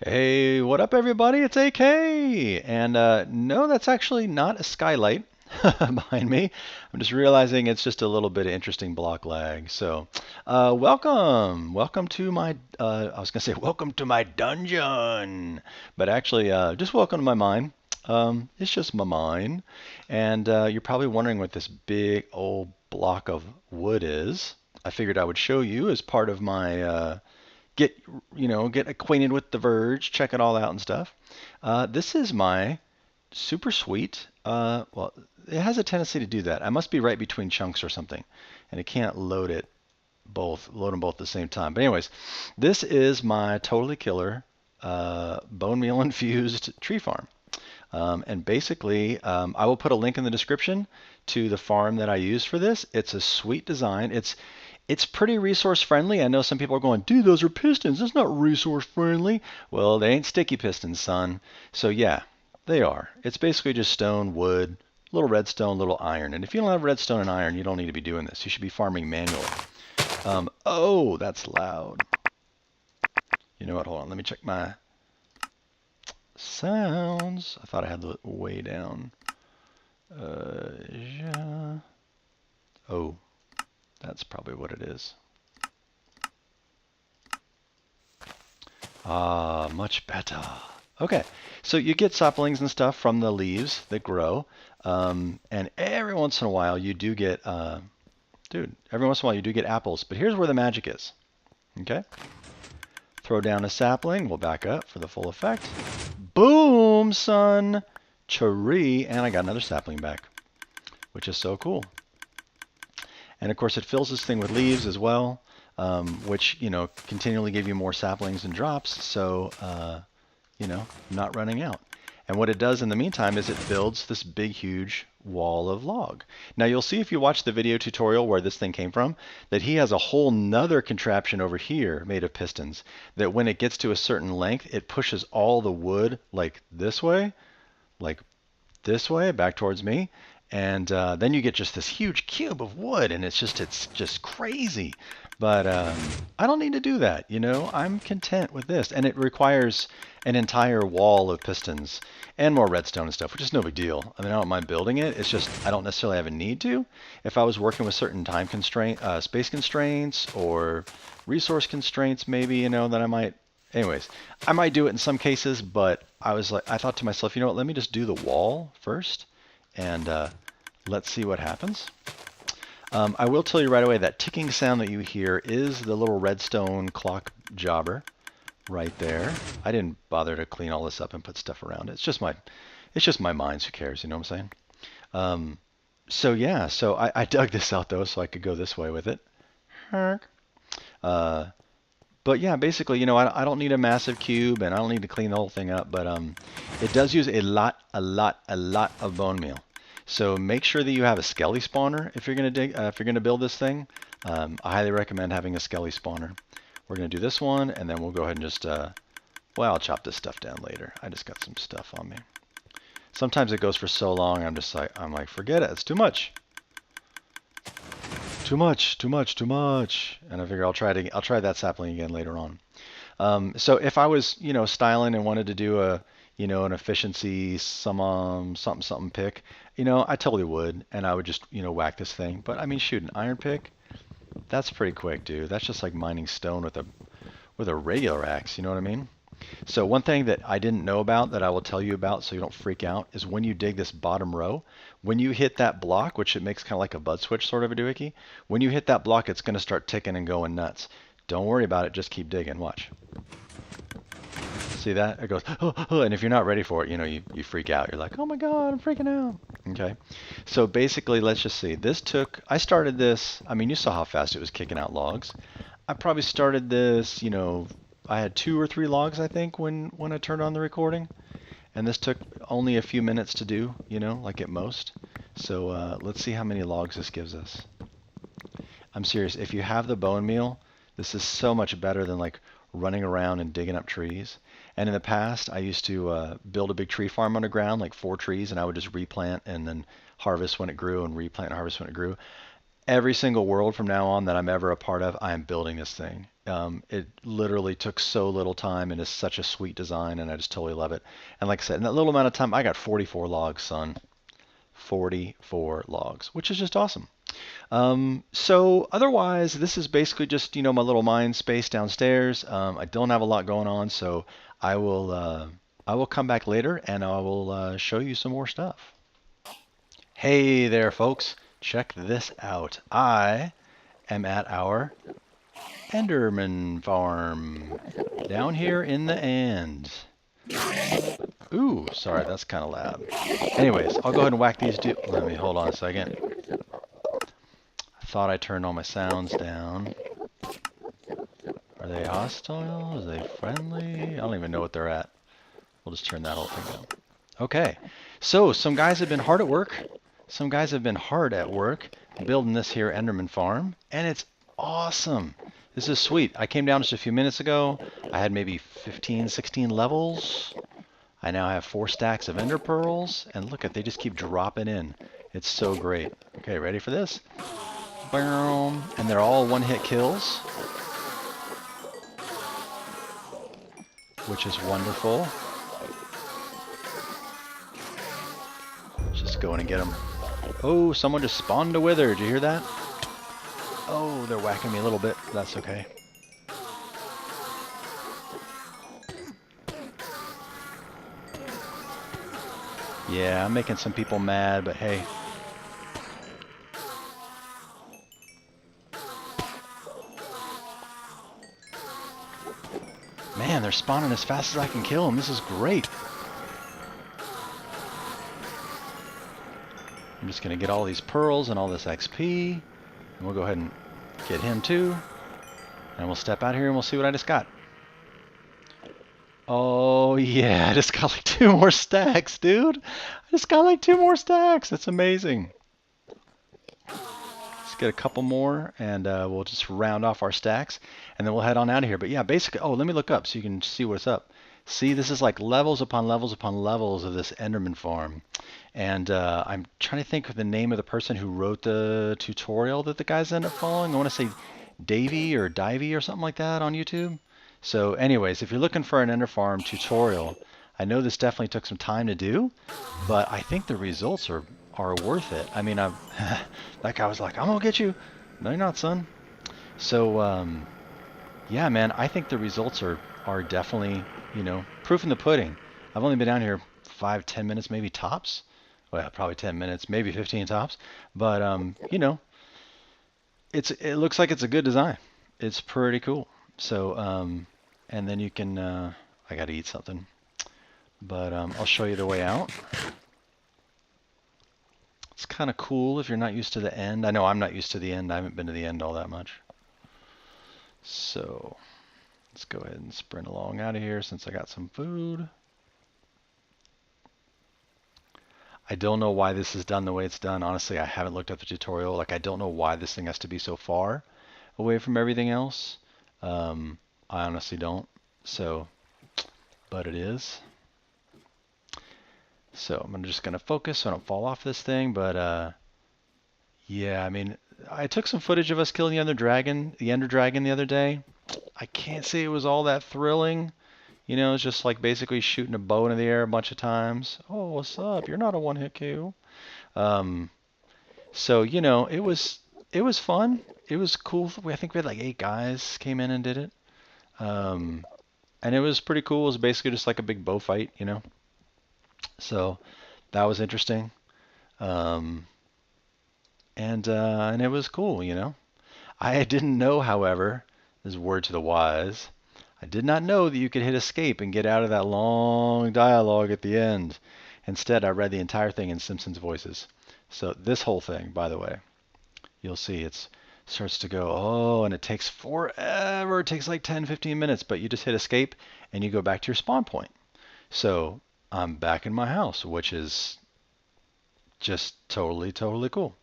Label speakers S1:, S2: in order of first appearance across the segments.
S1: Hey, what up, everybody? It's AK. And no, that's actually not a skylight behind me. I'm just realizing it's just a little bit of interesting block lag. So, welcome to my, I was gonna say welcome to my dungeon, but actually, just welcome to my mine. It's just my mine. And you're probably wondering what this big old block of wood is. I figured I would show you as part of my get get acquainted with the Verge, check it all out and stuff. This is my super sweet. Well, it has a tendency to do that. I must be right between chunks or something, and it can't load them both at the same time. But anyways, this is my totally killer bone meal infused tree farm. And basically, I will put a link in the description to the farm that I use for this. It's a sweet design. It's pretty resource friendly. I know some people are going, dude, those are pistons. That's not resource friendly. Well, they ain't sticky pistons, son. So yeah, they are. It's basically just stone, wood, little redstone, little iron. And if you don't have redstone and iron, you don't need to be doing this. You should be farming manually. Oh, that's loud. You know what? Hold on. Let me check my sounds. I thought I had the way down. Yeah. Oh, that's probably what it is. Ah, much better. Okay, so you get saplings and stuff from the leaves that grow, and every once in a while you do get, every once in a while you do get apples. But here's where the magic is. Okay, throw down a sapling. We'll back up for the full effect. Boom, son, cherry, and I got another sapling back, which is so cool. And of course, it fills this thing with leaves as well, which continually give you more saplings and drops. So not running out. And what it does in the meantime is it builds this big, huge wall of log. Now you'll see if you watch the video tutorial where this thing came from, that he has a whole nother contraption over here made of pistons, that when it gets to a certain length, it pushes all the wood like this way, back towards me. And then you get just this huge cube of wood, and it's just crazy. But I don't need to do that, I'm content with this. And it requires an entire wall of pistons and more redstone and stuff, which is no big deal. I mean, I don't mind building it. It's just I don't necessarily have a need to. If I was working with certain space constraints or resource constraints, maybe, that I might. Anyways, I might do it in some cases, but I thought to myself, you know what? Let me just do the wall first, and let's see what happens. I will tell you right away that ticking sound that you hear is the little redstone clock jobber right there. I didn't bother to clean all this up and put stuff around it. It's just my mines. Who cares? You know what I'm saying? So yeah, so I dug this out though, so I could go this way with it. But yeah, basically, I don't need a massive cube, and I don't need to clean the whole thing up. But it does use a lot of bone meal. So make sure that you have a skelly spawner if you're gonna build this thing. I highly recommend having a skelly spawner. We're gonna do this one, and then we'll go ahead and just well, I'll chop this stuff down later. I just got some stuff on me. Sometimes it goes for so long, I'm like, forget it. It's too much. Too much. And I figure I'll try that sapling again later on. So if I was, styling and wanted to do an efficiency something pick, I totally would, and I would just, whack this thing. But I mean, shoot, an iron pick, that's pretty quick, dude. That's just like mining stone with a regular axe, you know what I mean? So one thing that I didn't know about that I will tell you about so you don't freak out is when you dig this bottom row, when you hit that block, which it makes kind of like a bud switch sort of a doohickey, when you hit that block, it's going to start ticking and going nuts. Don't worry about it. Just keep digging. Watch. See that? It goes, oh, and if you're not ready for it, you freak out. You're like, oh my God, I'm freaking out. Okay. So basically, let's just see. I started this, I mean, you saw how fast it was kicking out logs. I probably started this, I had 2 or 3 logs, I think, when I turned on the recording. And this took only a few minutes to do, like at most. So let's see how many logs this gives us. I'm serious. If you have the bone meal, this is so much better than like running around and digging up trees. And in the past, I used to build a big tree farm underground, like 4 trees, and I would just replant and then harvest when it grew and replant and harvest when it grew. every single world from now on that I'm ever a part of, I am building this thing. It literally took so little time and is such a sweet design, and I just totally love it. And like I said, in that little amount of time, I got 44 logs, son. 44 logs, which is just awesome. So otherwise, this is basically just, my little mine space downstairs. I don't have a lot going on, so I will, uh, I will come back later and I will show you some more stuff. Hey there, folks. Check this out. I am at our Endermen Farm down here in the end. Ooh, sorry, that's kind of loud. Anyways, I'll go ahead and whack these Let me hold on a second. I thought I turned all my sounds down. Are they hostile? Are they friendly? I don't even know what they're at. We'll just turn that whole thing down. Okay, so some guys have been hard at work. Some guys have been hard at work building this here Enderman Farm, and it's awesome. This is sweet. I came down just a few minutes ago. I had maybe 15, 16 levels. I now have 4 stacks of ender pearls, and look at, they just keep dropping in. It's so great. Okay, ready for this? Boom. And they're all one-hit kills, which is wonderful. Just go in and get them. Oh, someone just spawned a wither. Did you hear that? Oh, they're whacking me a little bit. That's okay. Yeah, I'm making some people mad, but hey. Man, they're spawning as fast as I can kill them. This is great. I'm just going to get all these pearls and all this XP. And we'll go ahead and get him too. And we'll step out here and we'll see what I just got. Oh yeah, I just got like 2 more stacks, dude. I just got like 2 more stacks. That's amazing. Let's get a couple more and we'll just round off our stacks. And then we'll head on out of here. But yeah, basically, oh, let me look up so you can see what's up. See, this is like levels upon levels upon levels of this Enderman Farm. And I'm trying to think of the name of the person who wrote the tutorial that the guys end up following. I want to say Davey or Divey or something like that on YouTube. So anyways, if you're looking for an Ender Farm tutorial, I know this definitely took some time to do, but I think the results are worth it. I mean, that guy was like, I'm going to get you. No, you're not, son. So, yeah, man, I think the results are definitely, proof in the pudding. I've only been down here 5, 10 minutes, maybe tops. Well, probably 10 minutes, maybe 15 tops. But, it looks like it's a good design. It's pretty cool. So, and then you can, I got to eat something. But I'll show you the way out. It's kind of cool if you're not used to the end. I know I'm not used to the end. I haven't been to the end all that much. So let's go ahead and sprint along out of here since I got some food. I don't know why this is done the way it's done. Honestly, I haven't looked at the tutorial. Like, I don't know why this thing has to be so far away from everything else. I honestly don't. So, but it is. So I'm just going to focus so I don't fall off this thing. But yeah, I mean, I took some footage of us killing the Ender Dragon the other day. I can't say it was all that thrilling. It's just like basically shooting a bow in the air a bunch of times. Oh, what's up? You're not a one-hit KO. So, it was fun. It was cool. I think we had like 8 guys came in and did it. And it was pretty cool. It was basically just like a big bow fight, So that was interesting. And it was cool, I didn't know, however, this is word to the wise, I did not know that you could hit escape and get out of that long dialogue at the end. Instead, I read the entire thing in Simpsons voices. So this whole thing, by the way, you'll see it starts to go, oh, and it takes forever. It takes like 10, 15 minutes, but you just hit escape and you go back to your spawn point. So I'm back in my house, which is just totally, totally cool.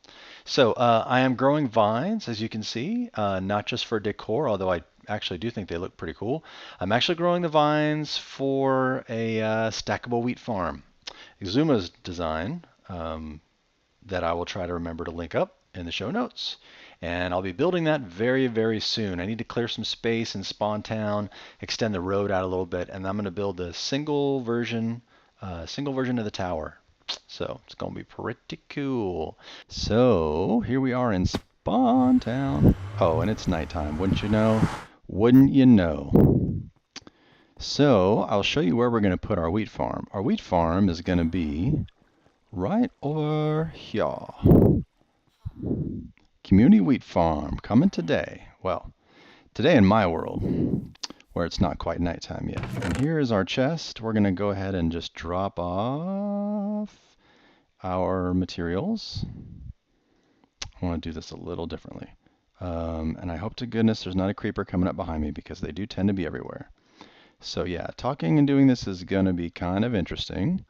S1: So I am growing vines, as you can see, not just for decor, although I actually do think they look pretty cool. I'm actually growing the vines for a stackable wheat farm. Exuma's design that I will try to remember to link up. in the show notes. And I'll be building that very, very soon. I need to clear some space in Spawn Town, extend the road out a little bit, and I'm going to build a single version of the tower. So it's going to be pretty cool. So here we are in Spawn Town. Oh, and it's nighttime. Wouldn't you know? Wouldn't you know? So I'll show you where we're going to put our wheat farm. Our wheat farm is going to be right over here. Community wheat farm coming today. Well, today in my world, where it's not quite nighttime yet. And here is our chest. We're going to go ahead and just drop off our materials. I want to do this a little differently. And I hope to goodness there's not a creeper coming up behind me because they do tend to be everywhere. So yeah, talking and doing this is going to be kind of interesting.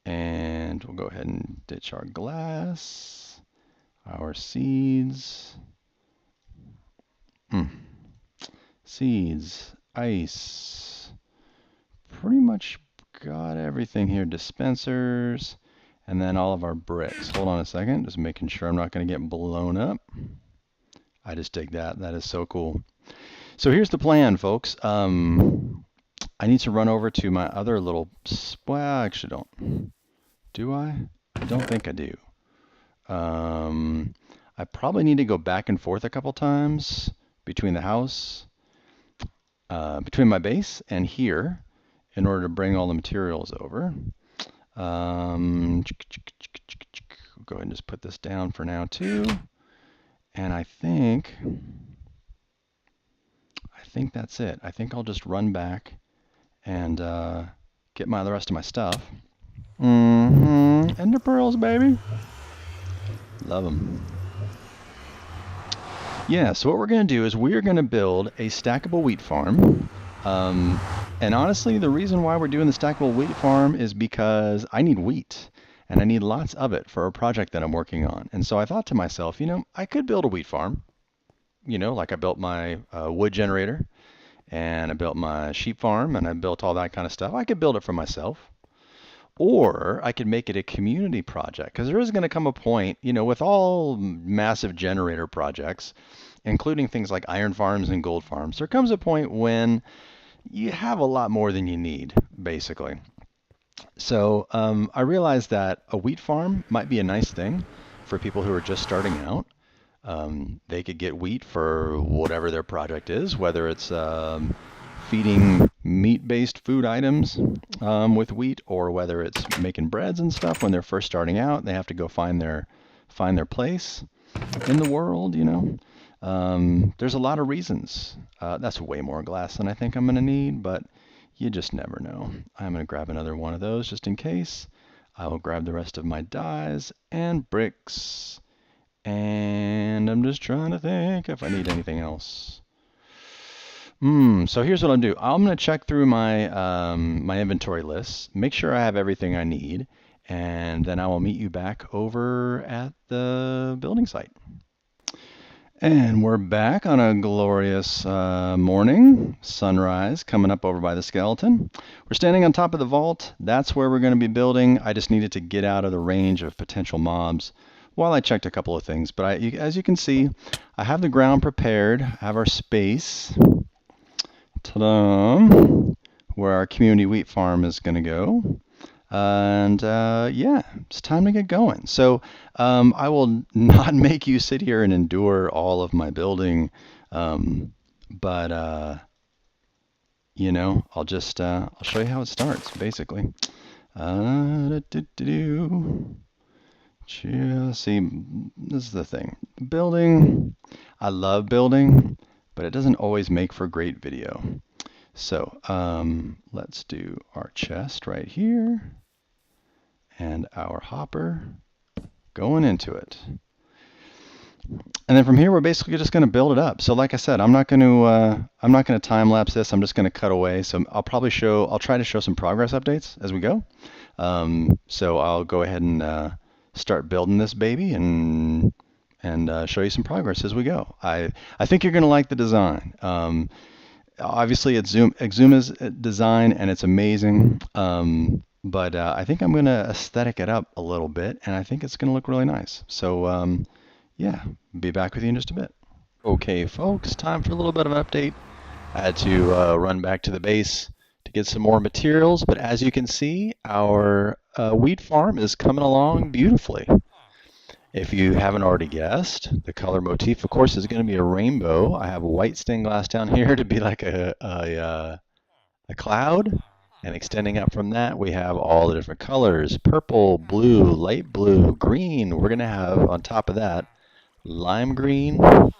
S1: And we'll go ahead and ditch our glass, our seeds. Seeds, ice, pretty much got everything here. Dispensers, and then all of our bricks. Hold on a second, just making sure I'm not going to get blown up. I just dig that. That is so cool. So here's the plan, folks. I need to run over to my other little... Well, I actually don't. Do I? I don't think I do. I probably need to go back and forth a couple times between the house, between my base and here, in order to bring all the materials over. We'll go ahead and just put this down for now too. And I think that's it. I think I'll just run back and get the rest of my stuff. Ender pearls, baby. Love them. Yeah, so what we're going to do is we're going to build a stackable wheat farm. And honestly, the reason why we're doing the stackable wheat farm is because I need wheat. And I need lots of it for a project that I'm working on. And so I thought to myself, I could build a wheat farm. Like I built my wood generator. And I built my sheep farm. And I built all that kind of stuff. I could build it for myself. Or I could make it a community project, because there is going to come a point, with all massive generator projects, including things like iron farms and gold farms, there comes a point when you have a lot more than you need, basically. So I realized that a wheat farm might be a nice thing for people who are just starting out. They could get wheat for whatever their project is, whether it's feeding meat-based food items with wheat, or whether it's making breads and stuff when they're first starting out. They have to go find their place in the world, There's a lot of reasons. That's way more glass than I think I'm going to need, but you just never know. I'm going to grab another one of those just in case. I will grab the rest of my dyes and bricks. And I'm just trying to think if I need anything else. So here's what I'll do. I'm going to check through my my inventory list, make sure I have everything I need, and then I will meet you back over at the building site. And we're back on a glorious morning, sunrise coming up over by the skeleton. We're standing on top of the vault. That's where we're going to be building. I just needed to get out of the range of potential mobs while I checked a couple of things. But as you can see, I have the ground prepared. I have our space. Ta-da! Where our community wheat farm is going to go. And yeah, it's time to get going. So I will not make you sit here and endure all of my building, but I'll just I'll show you how it starts, basically. See, this is the thing. Building, I love building, but it doesn't always make for great video. So let's do our chest right here and our hopper going into it. And then from here we're basically just going to build it up. So like I said, I'm not going to time lapse this. I'm just going to cut away. So I'll try to show some progress updates as we go. So I'll go ahead and start building this baby and show you some progress as we go. I think you're going to like the design. Obviously, it's Exuma's design, and it's amazing. But I think I'm going to aesthetic it up a little bit, and I think it's going to look really nice. So yeah, be back with you in just a bit. Okay, folks, time for a little bit of an update. I had to run back to the base to get some more materials, but as you can see, our wheat farm is coming along beautifully. If you haven't already guessed, the color motif, of course, is going to be a rainbow. I have a white stained glass down here to be like a cloud. And extending up from that, we have all the different colors: purple, blue, light blue, green. We're going to have on top of that lime green. Gosh,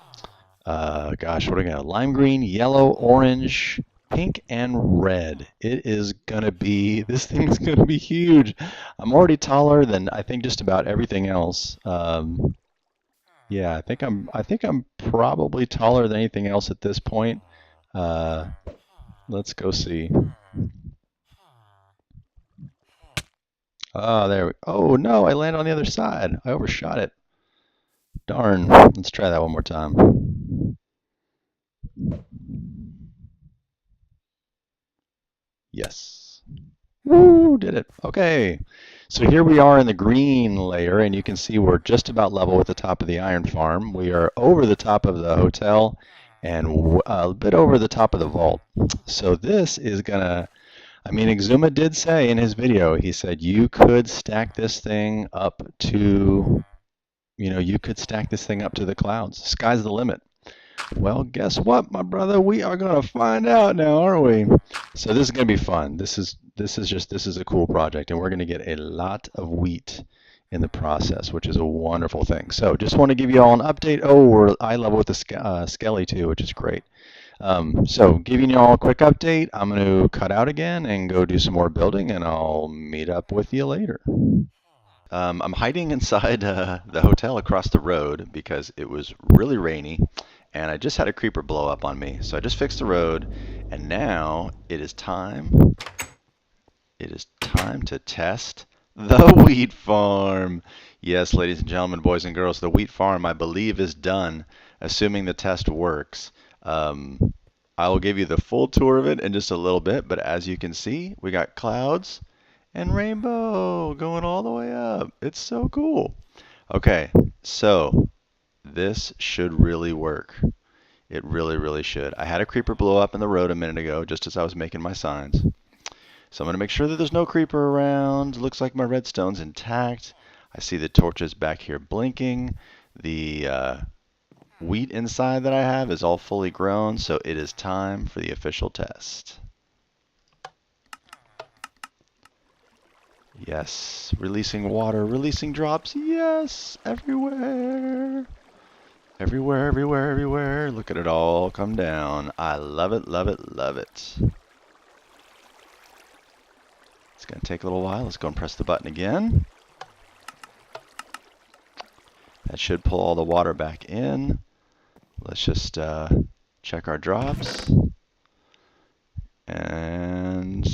S1: what are we going to have? Lime green, yellow, orange, pink, and red. It is going to be, this thing's going to be huge. I'm already taller than I think just about everything else. Yeah, I think I'm probably taller than anything else at this point. Uh, let's go see. Oh, there we, oh no, I landed on the other side. I overshot it. Darn. Let's try that one more time. Yes. Woo, did it. Okay. So here we are in the green layer, and you can see we're just about level with the top of the iron farm. We are over the top of the hotel and a bit over the top of the vault. So this is gonna, I mean, Exuma did say in his video, he said you could stack this thing up to, you could stack this thing up to the clouds. Sky's the limit. Well, guess what, my brother? We are gonna find out now, aren't we? So this is gonna be fun. This is a cool project, and we're gonna get a lot of wheat in the process, which is a wonderful thing. So just want to give you all an update. Oh, we're eye level with the Skelly too, which is great. So giving you all a quick update. I'm going to cut out again and go do some more building, and I'll meet up with you later. I'm hiding inside the hotel across the road because it was really rainy and I just had a creeper blow up on me. So I just fixed the road and now it is time. It is time to test the wheat farm. Yes, ladies and gentlemen, boys and girls, the wheat farm I believe is done, assuming the test works. I will give you the full tour of it in just a little bit, but as you can see, we got clouds and rainbow going all the way up. It's so cool. Okay, so this should really work. It really, really should. I had a creeper blow up in the road a minute ago just as I was making my signs. So I'm going to make sure that there's no creeper around. Looks like my redstone's intact. I see the torches back here blinking. The wheat inside that I have is all fully grown, so it is time for the official test. Yes, releasing water, releasing drops. Yes, everywhere. Everywhere, everywhere, everywhere. Look at it all come down. I love it, love it, love it. It's going to take a little while. Let's go and press the button again. That should pull all the water back in. Let's just check our drops. And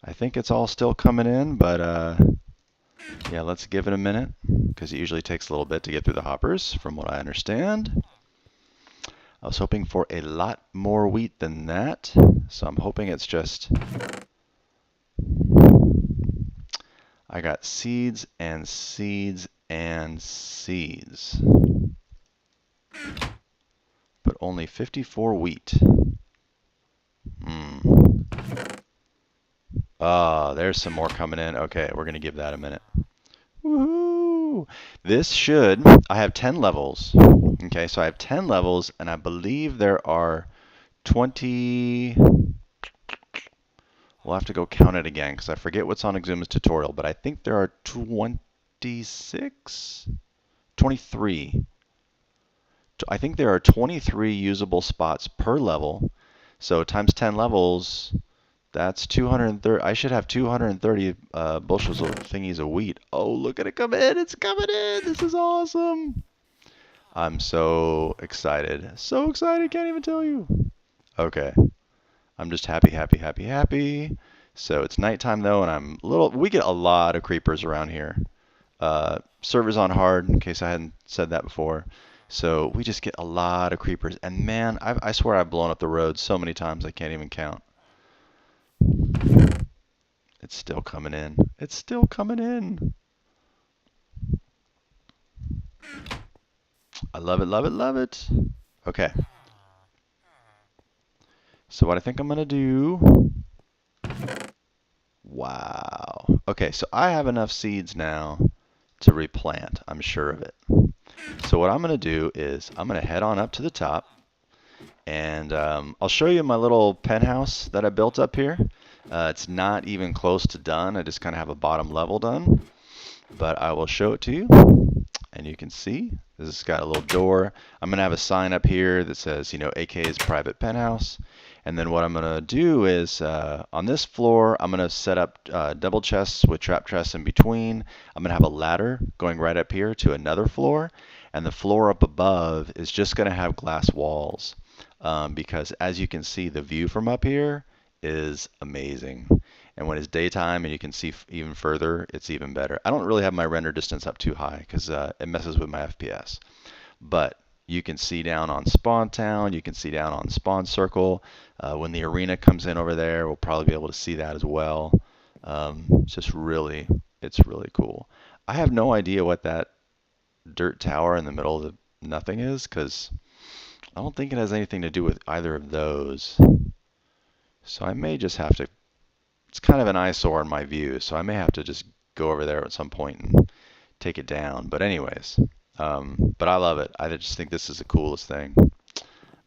S1: I think it's all still coming in, but yeah, let's give it a minute because it usually takes a little bit to get through the hoppers, from what I understand. I was hoping for a lot more wheat than that, so I'm hoping it's just... I got seeds and seeds and seeds, but only 54 wheat. Ah, there's some more coming in. Okay, we're going to give that a minute. Woohoo! This should, I have 10 levels. Okay, so I have 10 levels, and I believe there are 20. We'll have to go count it again because I forget what's on Exuma's tutorial, but I think there are 26, 23. I think there are 23 usable spots per level. So times 10 levels, that's 230. I should have 230 bushels of thingies of wheat. Oh, look at it come in. It's coming in. This is awesome. I'm so excited. So excited. Can't even tell you. Okay. I'm just happy, happy, happy, happy. So it's nighttime though, and we get a lot of creepers around here. Server's on hard, in case I hadn't said that before. So we just get a lot of creepers. And man, I swear I've blown up the road so many times I can't even count. It's still coming in. It's still coming in. I love it, love it, love it. Okay. So what I think I'm gonna do. Wow. Okay, so I have enough seeds now to replant. I'm sure of it. So what I'm gonna do is I'm gonna head on up to the top, and I'll show you my little penthouse that I built up here. It's not even close to done. I just kind of have a bottom level done, but I will show it to you, and you can see this has got a little door. I'm gonna have a sign up here that says, AK's private penthouse. And then what I'm gonna do is on this floor, I'm gonna set up double chests with trap chests in between. I'm gonna have a ladder going right up here to another floor, and the floor up above is just gonna have glass walls because as you can see, the view from up here is amazing. And when it's daytime and you can see even further, it's even better. I don't really have my render distance up too high because it messes with my FPS. But you can see down on Spawn Town, you can see down on Spawn Circle. When the arena comes in over there, we'll probably be able to see that as well. It's really cool. I have no idea what that dirt tower in the middle of the nothing is because I don't think it has anything to do with either of those. So I may just have to, it's kind of an eyesore in my view, so I may have to just go over there at some point and take it down. But anyways, but I love it. I just think this is the coolest thing.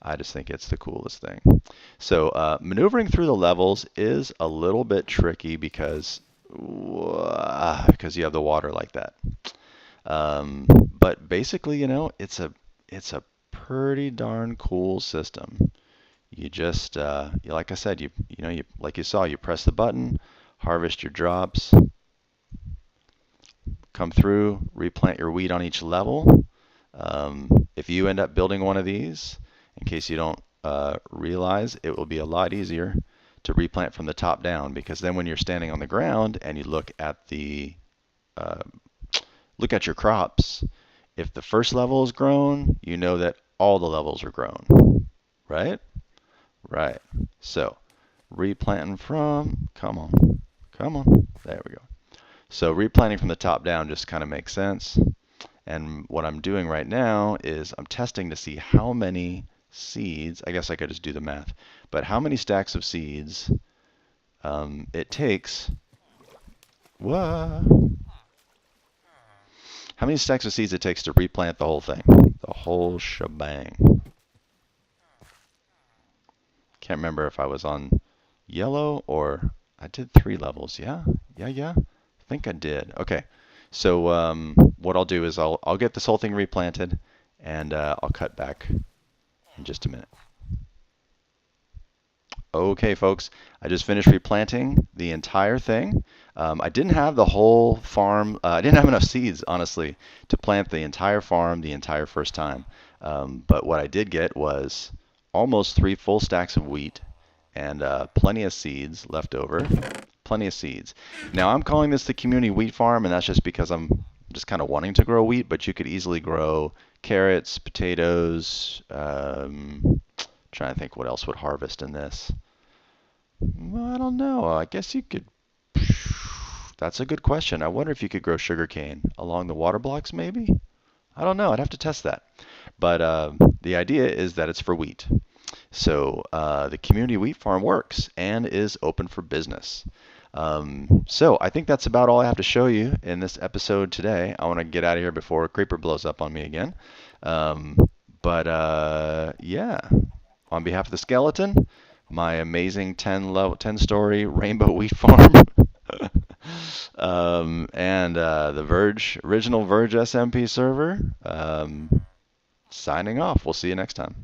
S1: I just think it's the coolest thing. So maneuvering through the levels is a little bit tricky because you have the water like that. But basically, it's a pretty darn cool system. You just, like I said, like you saw, you press the button, harvest your drops, come through, replant your wheat on each level. If you end up building one of these, in case you don't realize, it will be a lot easier to replant from the top down because then when you're standing on the ground and you look at your crops, if the first level is grown, you know that all the levels are grown, right? Right. So replanting from, come on, there we go. So replanting from the top down just kind of makes sense. And what I'm doing right now is I'm testing to see how many seeds, I guess I could just do the math, but how many stacks of seeds it takes. What? How many stacks of seeds it takes to replant the whole thing, the whole shebang. Can't remember if I was on yellow or I did 3 levels. Yeah. I think I did. Okay. So what I'll do is I'll get this whole thing replanted and I'll cut back in just a minute. Okay, folks, I just finished replanting the entire thing. I didn't have the whole farm. I didn't have enough seeds, honestly, to plant the entire farm the entire first time. But what I did get was almost 3 full stacks of wheat and plenty of seeds left over. Plenty of seeds. Now, I'm calling this the community wheat farm, and that's just because I'm just kind of wanting to grow wheat, but you could easily grow carrots, potatoes, trying to think what else would harvest in this. Well, I don't know. I guess you could. That's a good question. I wonder if you could grow sugarcane along the water blocks, maybe? I don't know. I'd have to test that. But the idea is that it's for wheat. So the community wheat farm works and is open for business. So I think that's about all I have to show you in this episode today. I want to get out of here before a creeper blows up on me again. Yeah, on behalf of the skeleton, my amazing 10-story rainbow wheat farm, and the original Verge SMP server, signing off. We'll see you next time.